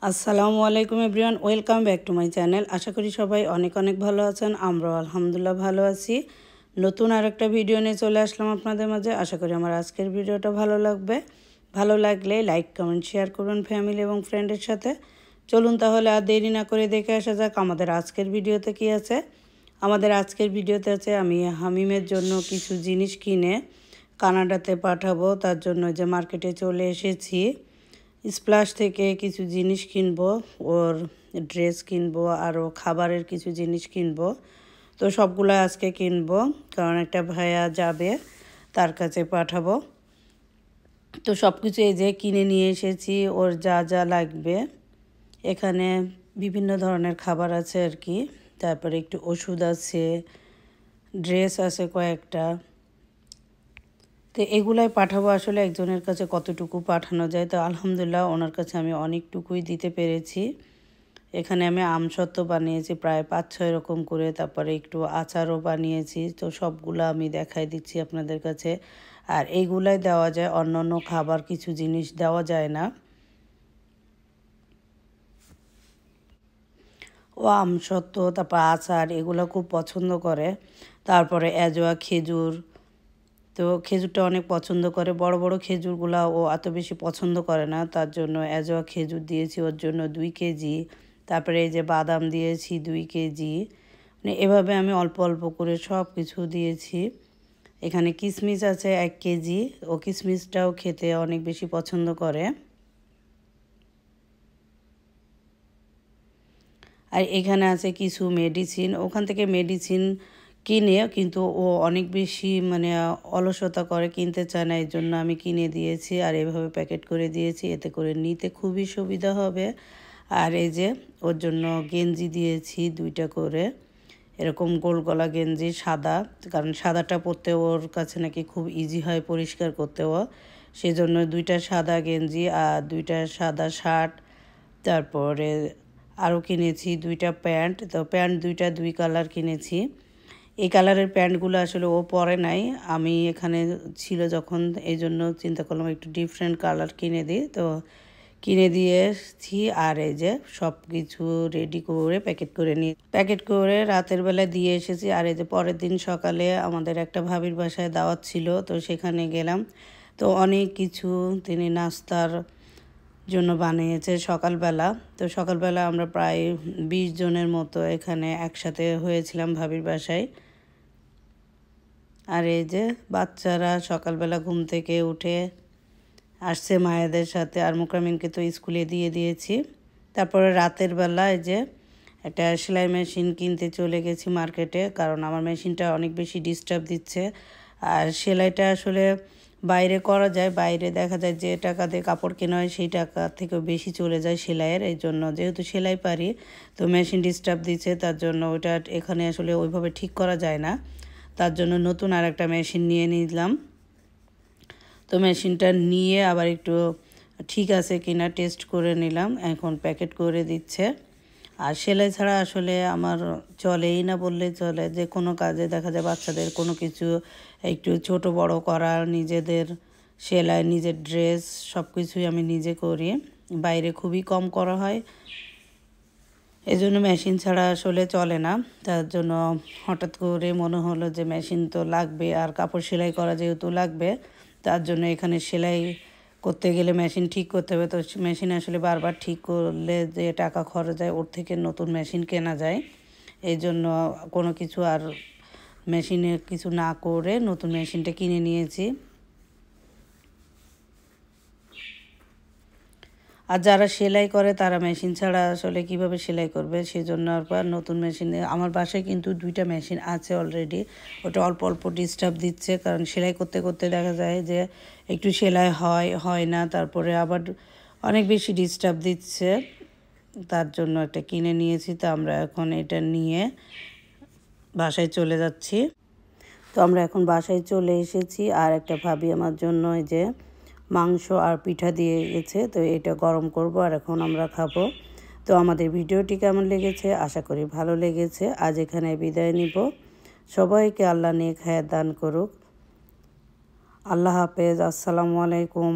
আসসালামু আলাইকুম everyone, welcome back to my channel. আশা করি সবাই অনেক অনেক ভালো আছেন। আমরাও আলহামদুলিল্লাহ ভালো আছি। নতুন আরেকটা ভিডিও নিয়ে চলে আসলাম আপনাদের মাঝে। আশা করি আমার আজকের ভিডিওটা ভালো লাগবে। ভালো লাগলে লাইক কমেন্ট শেয়ার করুন ফ্যামিলি এবং ফ্রেন্ডের সাথে। চলুন তাহলে আর দেরি না করে দেখে আসা যাক আমাদের আজকের ভিডিওতে কি আছে। আমাদের আজকের ভিডিওতে আছে আমি হামিমের জন্য কিছু জিনিস কিনে কানাডাতে পাঠাবো। তার জন্য যে মার্কেটে চলে এসেছি। স্প্লাশ থেকে কিছু জিনিস কিনবো, ওর ড্রেস কিনবো, আরও খাবারের কিছু জিনিস কিনবো। তো সবগুলো আজকে কিনবো, কারণ একটা ভাইয়া যাবে, তার কাছে পাঠাবো। তো সব কিছু এই যে কিনে নিয়ে এসেছি, ওর যা যা লাগবে। এখানে বিভিন্ন ধরনের খাবার আছে আর কি, তারপরে একটু ওষুধ আছে, ড্রেস আছে কয়েকটা। তো এগুলাই পাঠাবো। আসলে একজনের কাছে কতটুকু পাঠানো যায়, তো আলহামদুলিল্লাহ ওনার কাছে আমি অনেকটুকুই দিতে পেরেছি। এখানে আমি আমসত্ত্ব বানিয়েছি প্রায় 5-6 রকম করে, তারপরে একটু আচারও বানিয়েছি। তো সবগুলো আমি দেখাই দিচ্ছি আপনাদের কাছে। আর এইগুলাই দেওয়া যায়, অন্য অন্য খাবার কিছু জিনিস দেওয়া যায় না। ও আমসত্ত্ব, তারপর আচার এগুলো খুব পছন্দ করে। তারপরে এজোয়া খেজুর, তো খেজুরটা অনেক পছন্দ করে। বড় বড় খেজুরগুলা ও এত বেশি পছন্দ করে না, তার জন্য এজোয়া খেজুর দিয়েছি ওর জন্য 2 কেজি। তারপরে এই যে বাদাম দিয়েছি 2 কেজি। মানে এভাবে আমি অল্প অল্প করে সব কিছু দিয়েছি। এখানে কিশমিশ আছে 1 কেজি, ও কিশমিশটাও খেতে অনেক বেশি পছন্দ করে। আর এখানে আছে কিছু মেডিসিন, ওখান থেকে মেডিসিন কিনে, কিন্তু ও অনেক বেশি মানে অলসতা করে, কিনতে চায় না। এই জন্য আমি কিনে দিয়েছি আর এভাবে প্যাকেট করে দিয়েছি, এতে করে নিতে খুবই সুবিধা হবে। আর এই যে ওর জন্য গেঞ্জি দিয়েছি 2টা করে, এরকম গোল গলা গেঞ্জি সাদা, কারণ সাদাটা পরতে ওর কাছে নাকি খুব ইজি হয় পরিষ্কার করতেও। সেজন্য 2টা সাদা গেঞ্জি আর 2টা সাদা শার্ট। তারপরে আরও কিনেছি 2টা প্যান্ট। তো প্যান্ট 2টা 2 কালার কিনেছি। এই কালারের প্যান্টগুলো আসলে ও পরে নাই, আমি এখানে ছিল যখন, এই জন্য চিন্তা করলাম একটু ডিফারেন্ট কালার কিনে দিই। তো কিনে দিয়েছি। আর এই যে সব কিছু রেডি করে প্যাকেট করে রাতের বেলা দিয়ে এসেছি। আর এই যে পরের দিন সকালে আমাদের একটা ভাবির বাসায় দাওয়াত ছিল, তো সেখানে গেলাম। তো অনেক কিছু তিনি নাস্তার জন্য বানিয়েছে সকালবেলা। তো সকালবেলা আমরা প্রায় 20 জনের মতো এখানে একসাথে হয়েছিলাম ভাবির বাসায়। আর এই যে বাচ্চারা সকালবেলা ঘুম থেকে উঠে আসছে মায়েদের সাথে, আর মুকরামিনকে তো স্কুলে দিয়ে দিয়েছি। তারপরে রাতের বেলা এই যে একটা সেলাই মেশিন কিনতে চলে গেছি মার্কেটে, কারণ আমার মেশিনটা অনেক বেশি ডিস্টার্ব দিচ্ছে। আর সেলাইটা আসলে বাইরে করা যায়, বাইরে দেখা যায় যে টাকা দিয়ে কাপড় কেনা হয় সেই টাকা থেকেও বেশি চলে যায় সেলাইয়ের। এই জন্য যেহেতু সেলাই পারি, তো মেশিন ডিস্টার্ব দিচ্ছে, তার জন্য ওইটা এখানে আসলে ওইভাবে ঠিক করা যায় না। তার জন্য নতুন আর একটা মেশিন নিয়ে নিলাম। তো মেশিনটা নিয়ে আবার একটু ঠিক আছে কিনা টেস্ট করে নিলাম। এখন প্যাকেট করে দিচ্ছে। আর সেলাই ছাড়া আসলে আমার চলেই না বললেই চলে। যে কোনো কাজে দেখা যায় বাচ্চাদের কোনো কিছু একটু ছোট বড় করা, নিজেদের সেলাই, নিজের ড্রেস সব কিছুই আমি নিজে করি, বাইরে খুবই কম করা হয়। এই জন্য মেশিন ছাড়া আসলে চলে না। তার জন্য হঠাৎ করে মনে হলো যে মেশিন তো লাগবে, আর কাপড় সেলাই করা যেহেতু লাগবে, তার জন্য এখানে সেলাই করতে গেলে মেশিন ঠিক করতে হবে। তো মেশিন আসলে বারবার ঠিক করলে যে টাকা খরচ যায়, ওর থেকে নতুন মেশিন কেনা যায়। এই জন্য কোনো কিছু আর মেশিনে কিছু না করে নতুন মেশিনটা কিনে নিয়েছি। আর যারা সেলাই করে তারা মেশিন ছাড়া আসলে কিভাবে সেলাই করবে, সেজন্য আর নতুন মেশিনে, আমার বাসায় কিন্তু 2টা মেশিন আছে অলরেডি। ওটা অল্প অল্প ডিস্টার্ব দিচ্ছে, কারণ সেলাই করতে করতে দেখা যায় যে একটু সেলাই হয় না, তারপরে আবার অনেক বেশি ডিস্টার্ব দিচ্ছে। তার জন্য একটা কিনে নিয়েছি। তো আমরা এখন এটা নিয়ে বাসায় চলে যাচ্ছি। তো আমরা এখন বাসায় চলে এসেছি। আর একটা ভাবি আমার জন্য এই যে মাংস আর পিঠা দিয়ে গেছে, তো এটা গরম করব আর এখন আমরা খাবো। তো আমাদের ভিডিওটি কেমন লেগেছে, আশা করি ভালো লেগেছে। আজ এখানে বিদায় নিব। সবাইকে আল্লাহ নেক হায়াত দান করুক। আল্লাহ হাফেজ। আসসালামু আলাইকুম।